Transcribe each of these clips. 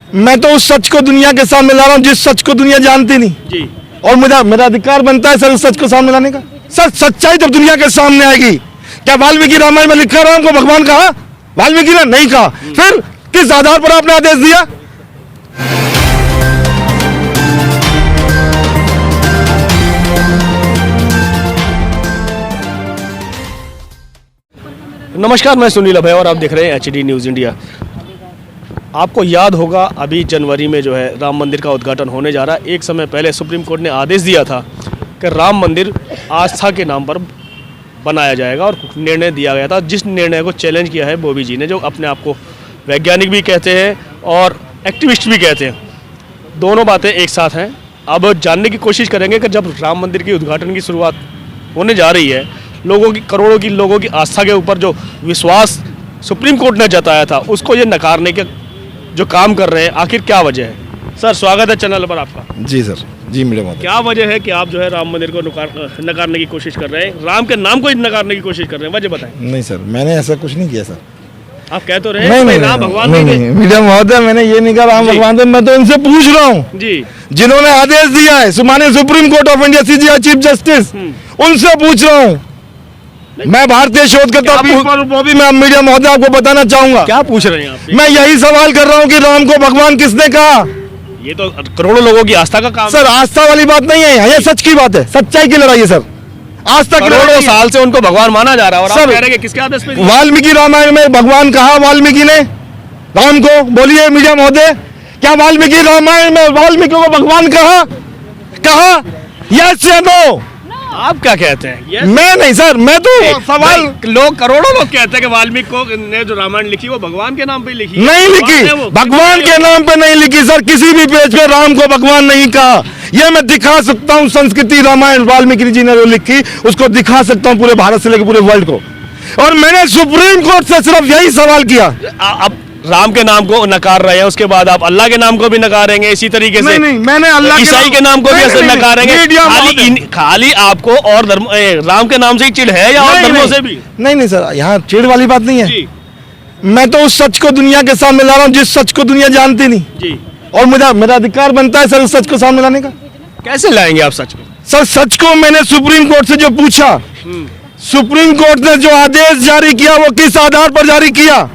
मैं तो उस सच को दुनिया के सामने ला रहा हूँ जिस सच को दुनिया जानती नहीं जी। और मेरा अधिकार बनता है सर उस सच को सामने लाने का। सर सच्चाई जब दुनिया के सामने आएगी, क्या वाल्मीकि रामायण में लिखा राम को भगवान कहा? वाल्मीकि ने नहीं कहा। फिर किस आधार पर आपने आदेश दिया? नमस्कार, मैं सुनील अभय और आप देख रहे हैं HD न्यूज़ इंडिया। आपको याद होगा अभी जनवरी में जो है राम मंदिर का उद्घाटन होने जा रहा है। एक समय पहले सुप्रीम कोर्ट ने आदेश दिया था कि राम मंदिर आस्था के नाम पर बनाया जाएगा और निर्णय दिया गया था। जिस निर्णय को चैलेंज किया है बोबी जी ने, जो अपने आप को वैज्ञानिक भी कहते हैं और एक्टिविस्ट भी कहते हैं, दोनों बातें एक साथ हैं। अब जानने की कोशिश करेंगे कि जब राम मंदिर की उद्घाटन की शुरुआत होने जा रही है, लोगों की करोड़ों की लोगों की आस्था के ऊपर जो विश्वास सुप्रीम कोर्ट ने जताया था उसको ये नकारने के जो काम कर रहे हैं, आखिर क्या वजह है? सर स्वागत है चैनल पर आपका। जी सर, जी मैडम। क्या वजह है कि आप जो है राम मंदिर को नकारने की कोशिश कर रहे हैं, राम के नाम को ही नकारने की कोशिश कर रहे हैं? वजह बताएं। नहीं सर, मैंने ऐसा कुछ नहीं किया सर। आप कह तो रहे हैं राम भगवान नहीं मीडिया महोदय, मैंने ये नहीं कहा राम भगवान थे। मैं तो इनसे पूछ रहा हूँ जी, जिन्होंने आदेश दिया है, माननीय supreme court of India CJI chief justice, उनसे पूछ रहा हूँ। मैं भारतीय शोधकर्ता वो भी मैं मीडिया महोदय आपको बताना चाहूंगा। क्या पूछ रहे हैं आप? मैं यही सवाल कर रहा हूँ कि राम को भगवान किसने कहा? ये तो करोड़ों लोगों की आस्था का काम सर। आस्था वाली बात नहीं है, ये सच की बात है, सच्चाई की लड़ाई है सर। आस्था की करोड़ों साल से उनको भगवान माना जा रहा है और आप सर, कह रहे हैं किसके आदेश पे? वाल्मीकि रामायण में भगवान कहा वाल्मीकि ने राम को? बोलिए मीडिया महोदय, क्या वाल्मीकि रामायण में वाल्मीकि को भगवान कहा? यस या नो? आप क्या कहते हैं? yes? मैं नहीं सर, मैं तो सवाल। लोग करोड़ों लोग कहते हैं कि वाल्मीकि को ने जो रामायण लिखी वो भगवान के नाम पे लिखी। नहीं लिखी, भगवान के नाम पे नहीं लिखी सर। किसी भी पेज पे राम को भगवान नहीं कहा। ये मैं दिखा सकता हूँ, संस्कृति रामायण वाल्मीकि जी ने जो लिखी उसको दिखा सकता हूँ पूरे भारत से लेकर पूरे वर्ल्ड को। और मैंने सुप्रीम कोर्ट से सिर्फ यही सवाल किया। अब राम के नाम को नकार रहे हैं, उसके बाद आप अल्लाह के नाम को भी नकारेंगे इसी तरीके से? नहीं, मैंने अल्लाह ईसाई के नाम को भी ऐसे नकारेंगे? खाली आपको और धर्म राम के नाम से ही चिढ़ है या और धर्मों से भी? नहीं सर, यहाँ चिढ़ वाली बात नहीं है। मैं तो उस सच को दुनिया के सामने ला रहा हूँ जिस सच को दुनिया जानती नहीं जी। और मेरा अधिकार बनता है सर उस सच को सामने लाने का। कैसे लाएंगे आप सच को? सर सच को मैंने सुप्रीम कोर्ट से जो पूछा, सुप्रीम कोर्ट ने जो आदेश जारी किया वो किस आधार पर जारी किया?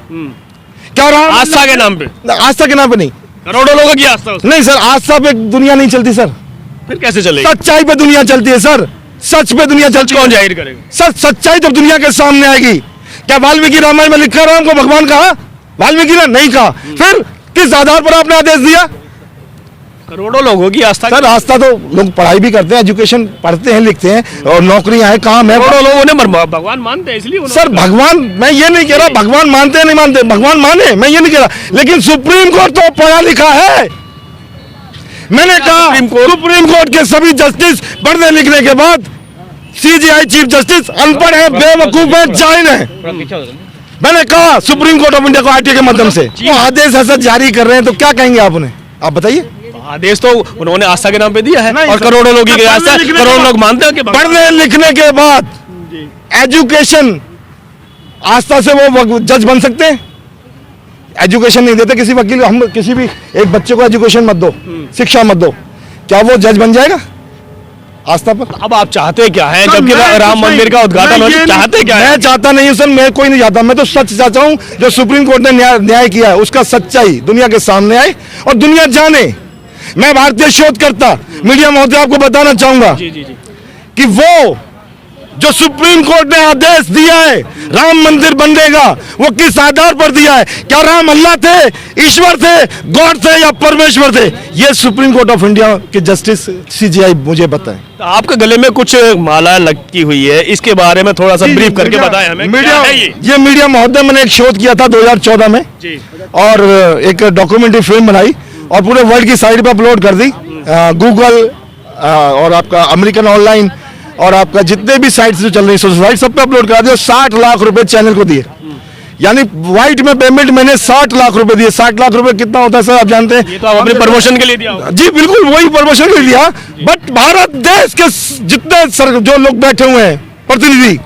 क्या राम आस्था के नाम पे? आस्था के नाम पे नहीं, करोड़ों लोगों की आस्था। नहीं सर, आस्था पे दुनिया नहीं चलती सर। फिर कैसे चलेगी? सच्चाई पे दुनिया चलती है सर। सच पे दुनिया चलती है। कौन जाहिर करेगा? सर सच्चाई जब दुनिया के सामने आएगी, क्या वाल्मीकि रामायण में लिखा राम को भगवान कहा? वाल्मीकि ने नहीं कहा। फिर किस आधार पर आपने आदेश दिया? करोड़ों लोगों की आस्था। सर आस्था तो लोग पढ़ाई भी करते हैं, एजुकेशन पढ़ते हैं, लिखते हैं और नौकरियां हैं, काम है। करोड़ों लोगों ने भगवान मानते हैं इसलिए सर भगवान, मैं ये नहीं कह रहा भगवान मानते हैं नहीं मानते, भगवान माने, मैं ये नहीं कह रहा। लेकिन सुप्रीम कोर्ट तो पढ़ा लिखा है। मैंने कहा सुप्रीम कोर्ट के सभी जस्टिस पढ़ने लिखने के बाद CJI चीफ जस्टिस अनपढ़ है, बेवकूफ है, जाहिल है। मैंने कहा सुप्रीम कोर्ट ऑफ इंडिया को RTI के माध्यम से आदेश ऐसा जारी कर रहे हैं, तो क्या कहेंगे आप उन्हें? आप बताइए। आदेश तो उन्होंने आस्था के नाम पे दिया है और करोड़ों लोगों की आस्था, करोड़ों लोग मानते हैं कि पढ़ने लिखने के बाद एजुकेशन आस्था से वो जज बन सकते हैं? एजुकेशन नहीं देते किसी वकील, हम किसी भी एक बच्चे को एजुकेशन मत दो, शिक्षा मत दो, क्या वो जज बन जाएगा आस्था पर? अब आप चाहते क्या है जबकि राम मंदिर का उद्घाटन हो? चाहते क्या है? मैं चाहता नहीं हूँ सर, मैं कोई नहीं चाहता। मैं तो सच चाहता हूँ जो सुप्रीम कोर्ट ने न्याय किया है उसका सच्चाई दुनिया के सामने आए और दुनिया जाने। मैं भारतीय शोधकर्ता मीडिया महोदय आपको बताना चाहूंगा कि वो जो सुप्रीम कोर्ट ने आदेश दिया है राम मंदिर बनेगा, वो किस आधार पर दिया है? क्या राम अल्लाह थे, ईश्वर थे, गॉड थे या परमेश्वर थे? ये सुप्रीम कोर्ट ऑफ इंडिया के जस्टिस CJI मुझे बताएं। तो आपके गले में कुछ माला लटकी हुई है, इसके बारे में थोड़ा सा ब्रीफ करके बताएं हमें। ये मीडिया महोदय, मैंने एक शोध किया था 2014 में जी। और एक डॉक्यूमेंट्री फिल्म बनाई और पूरे वर्ल्ड की साइट पे अपलोड कर दी। गूगल और आपका अमेरिकन ऑनलाइन और आपका जितने भी साइट्स जो चल रही है सब पे अपलोड करा दिया। 60 लाख रुपए चैनल को दिए, यानी व्हाइट में पेमेंट मैंने 60 लाख रुपए दिए। 60 लाख रुपए कितना होता है सर, आप जानते हैं? ये तो आप अपने प्रमोशन के लिए दिया होगा। जी बिल्कुल, वही प्रमोशन के लिए दिया। बट भारत देश के जितने जो लोग बैठे हुए हैं, प्रतिनिधि,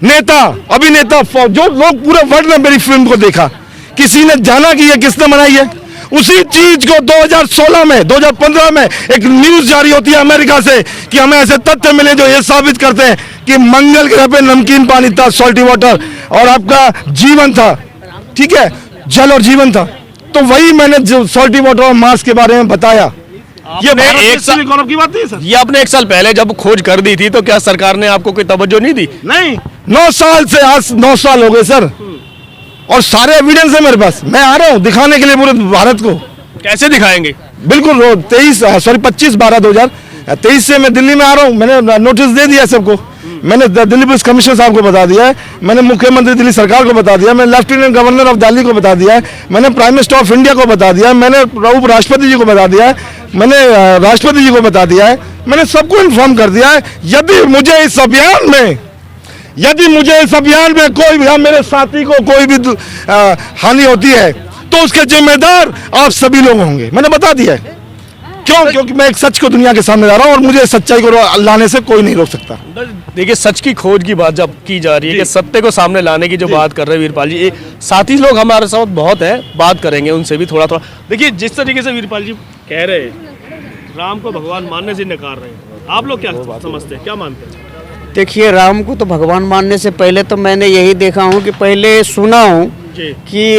नेता, अभिनेता, जो लोग पूरे वर्ल्ड में मेरी फिल्म को देखा, किसी ने जाना कि ये किसने बनाई है? उसी चीज को 2016 में 2015 में एक न्यूज जारी होती है अमेरिका से कि हमें ऐसे तथ्य मिले जो ये साबित करते हैं कि मंगल ग्रह पे नमकीन पानी था, सॉल्टी वाटर, और आपका जीवन था, ठीक है, जल और जीवन था। तो वही मैंने जो सॉल्टी वाटर और मार्स के बारे में बताया। ये एक साल गौरव की बात नहीं है सर। ये आपने 1 साल पहले जब खोज कर दी थी तो क्या सरकार ने आपको कोई तवज्जो नहीं दी? नहीं, 9 साल से, आज 9 साल हो गए सर, और सारे एविडेंस है मेरे पास। मैं आ रहा हूँ दिखाने के लिए पूरे भारत को। कैसे दिखाएंगे? बिल्कुल 25/2023 से मैं दिल्ली में आ रहा हूँ। मैंने नोटिस दे दिया सबको। मैंने दिल्ली पुलिस कमिश्नर साहब को बता दिया है, मैंने मुख्यमंत्री दिल्ली सरकार को बता दिया, मैंने लेफ्टिनेंट गवर्नर ऑफ दिल्ली को बता दिया है, मैंने प्राइम मिनिस्टर ऑफ इंडिया को बता दिया है, मैंने उपराष्ट्रपति जी को बता दिया है, मैंने राष्ट्रपति जी को बता दिया है, मैंने सबको इन्फॉर्म कर दिया है। यदि मुझे इस अभियान में कोई भी, मेरे साथी को कोई भी हानि होती है तो उसके जिम्मेदार आप सभी लोग होंगे, मैंने बता दिया है। क्यों? क्योंकि मैं एक सच को दुनिया के सामने ला रहा हूं और मुझे सच्चाई को लाने से कोई नहीं रोक सकता। देखिए, सच की खोज की बात जब की जा रही है कि सत्य को सामने लाने की जो बात कर रहे हैं वीरपाल जी, साथी लोग हमारे साथ बहुत है, बात करेंगे उनसे भी थोड़ा थोड़ा। देखिए, जिस तरीके से वीरपाल जी कह रहे हैं राम को भगवान मानने से नकार रहे हैं, आप लोग क्या समझते हैं, क्या मानते हैं? देखिए, राम को तो भगवान मानने से पहले तो मैंने यही देखा हूँ कि पहले सुना हूँ कि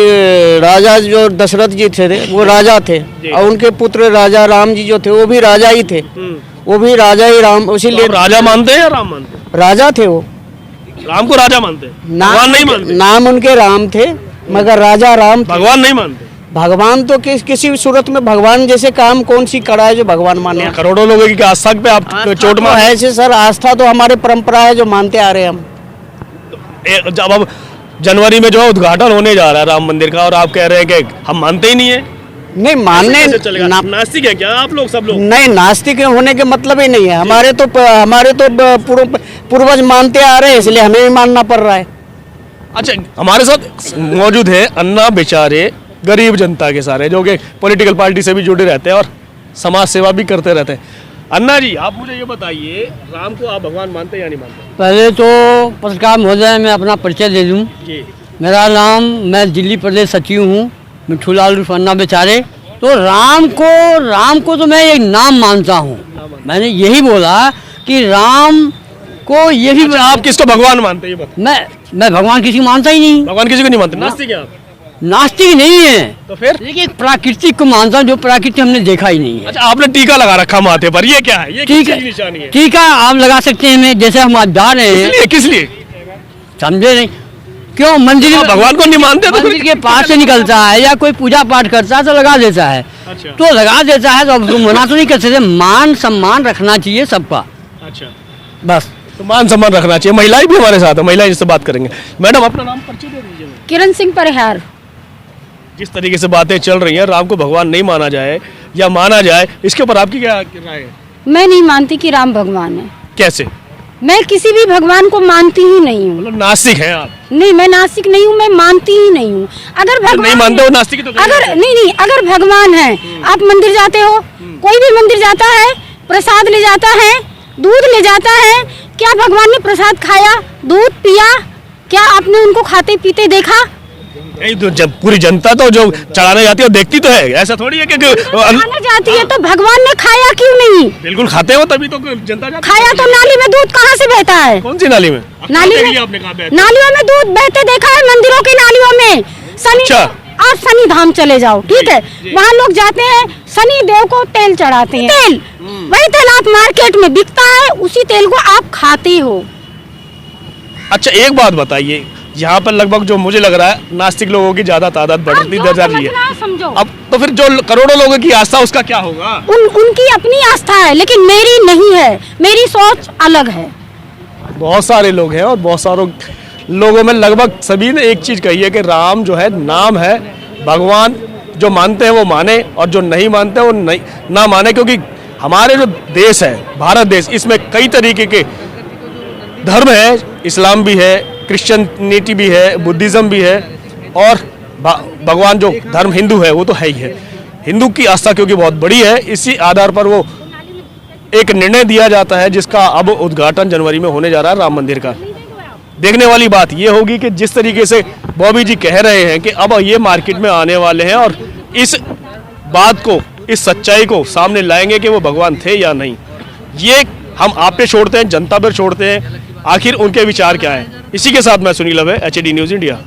राजा जो दशरथ जी थे वो राजा थे, और उनके पुत्र राजा राम जी जो थे वो भी राजा ही थे, वो भी राजा ही राम, इसीलिए तो राजा मानते हैं या राम मानते हैं? राजा थे वो, राम को राजा मानते हैं, भगवान नहीं मानते। नाम उनके राम थे मगर राजा राम थे। भगवान नहीं मानते। भगवान तो किसी भी सूरत में भगवान जैसे काम कौन सी करा है जो भगवान माने? करोड़ों लोगों की आस्था पे आप चोट मार है सर, आस्था तो हमारे परंपरा है जो मानते आ रहे हैं हम। जब अब जनवरी में जो है उद्घाटन होने जा रहा है राम मंदिर का और आप कह रहे हैं कि हम मानते ही नहीं है। नहीं मानने नास्तिक है क्या आप लोग? सब लोग नहीं, नास्तिक होने के मतलब ही नहीं है। हमारे तो पूर्वज मानते आ रहे हैं, इसलिए हमें भी मानना पड़ रहा है। अच्छा, हमारे साथ मौजूद है अन्ना बेचारे, गरीब जनता के सारे, जो कि पॉलिटिकल पार्टी से भी जुड़े रहते हैं और समाज सेवा भी करते रहते हैं। अन्ना जी, आप मुझे ये बताइए, राम को आप भगवान मानते हैं या नहीं मानते? पहले तो पत्रकार महोदय मैं अपना परिचय दे दूं। मेरा नाम, मैं दिल्ली प्रदेश सचिव हूं, मिठूलाल उर्फ अन्ना बेचारे। तो राम को तो मैं एक नाम मानता हूं। मैंने यही बोला कि राम को यही। अच्छा, आप किसको भगवान मानते हैं ये बताइए? मैं भगवान किसी को मानता ही नहीं। भगवान किसी को नहीं मानते? नास्तिक है आप? नास्तिक नहीं है। तो फिर? देखिए, प्राकृतिक को मानता हूँ, जो प्राकृतिक हमने देखा ही नहीं है। अच्छा, आपने टीका लगा रखा माथे पर, ये क्या है? ये ठीक है, निशानी है? टीका आप लगा सकते हैं, जैसे हम आज जा रहे हैं। किस लिए? समझे नहीं? क्यों? मंदिर भगवान को नहीं मानते तो मंदिर के पास से निकलता है या कोई पूजा पाठ करता है तो लगा देता है। अच्छा। तो लगा देता है तो अब उसको मना तो नहीं कर सकते। मान सम्मान रखना चाहिए सबका। अच्छा, बस। तो मान सम्मान रखना चाहिए। महिलाएं भी हमारे साथ है, महिलाएं जिससे बात करेंगे। मैडम, अपना नाम परिचय दे दीजिए। किरण सिंह परिहार। जिस तरीके से बातें चल रही हैं, राम को भगवान नहीं माना जाए या माना जाए, इसके ऊपर आपकी क्या राय है? मैं नहीं मानती कि राम भगवान है। कैसे? मैं किसी भी भगवान को मानती ही नहीं हूँ। मतलब नास्तिक हैं आप? नहीं, मैं नास्तिक नहीं हूँ, मैं मानती ही नहीं हूँ। अगर भगवान नहीं मानते हो नास्तिक तो अगर नहीं, अगर भगवान है, आप मंदिर जाते हो, कोई भी मंदिर जाता है, प्रसाद ले जाता है, दूध ले जाता है, क्या भगवान ने प्रसाद खाया, दूध पिया? क्या आपने उनको खाते पीते देखा? नहीं, तो जब पूरी जनता तो जो चढ़ाने जाती है देखती तो है, ऐसा थोड़ी है कि चढ़ाने जाती है तो भगवान ने खाया क्यों नहीं? बिल्कुल खाते हो, तभी तो जनता जाती खाया तो नाली में दूध कहाँ से बहता है? कौन सी नाली में? नालियों में दूध बहते देखा है, मंदिरों की नालियों में। शनि, आप शनि धाम चले जाओ, ठीक है, वहाँ लोग जाते हैं, शनि देव को तेल चढ़ाते हैं। तेल, वही तेल आप मार्केट में बिकता है, उसी तेल को आप खाते हो। अच्छा, एक बात बताइए, यहाँ पर लगभग जो मुझे लग रहा है नास्तिक लोगों की ज्यादा तादाद बढ़ती जा रही है। समझो, अब तो फिर जो करोड़ों लोगों की आस्था, उसका क्या होगा? उनकी अपनी आस्था है, लेकिन मेरी नहीं है, मेरी सोच अलग है। बहुत सारे लोग हैं और बहुत सारे लोगों में लगभग सभी ने एक चीज कही है कि राम जो है नाम है, भगवान जो मानते हैं वो माने और जो नहीं मानते वो नहीं ना माने, क्योंकि हमारे जो देश है, भारत देश, इसमें कई तरीके के धर्म है, इस्लाम भी है, क्रिश्चियनिटी भी है, बुद्धिज्म भी है, और भगवान जो धर्म हिंदू है वो तो है ही है। हिंदू की आस्था क्योंकि बहुत बड़ी है, इसी आधार पर वो एक निर्णय दिया जाता है जिसका अब उद्घाटन जनवरी में होने जा रहा है राम मंदिर का। देखने वाली बात ये होगी कि जिस तरीके से बॉबी जी कह रहे हैं कि अब ये मार्केट में आने वाले हैं और इस बात को, इस सच्चाई को सामने लाएंगे कि वो भगवान थे या नहीं। ये हम आप पे छोड़ते हैं, जनता पर छोड़ते हैं, आखिर उनके विचार क्या हैं। इसी के साथ मैं सुनील अभय, HD न्यूज़ इंडिया।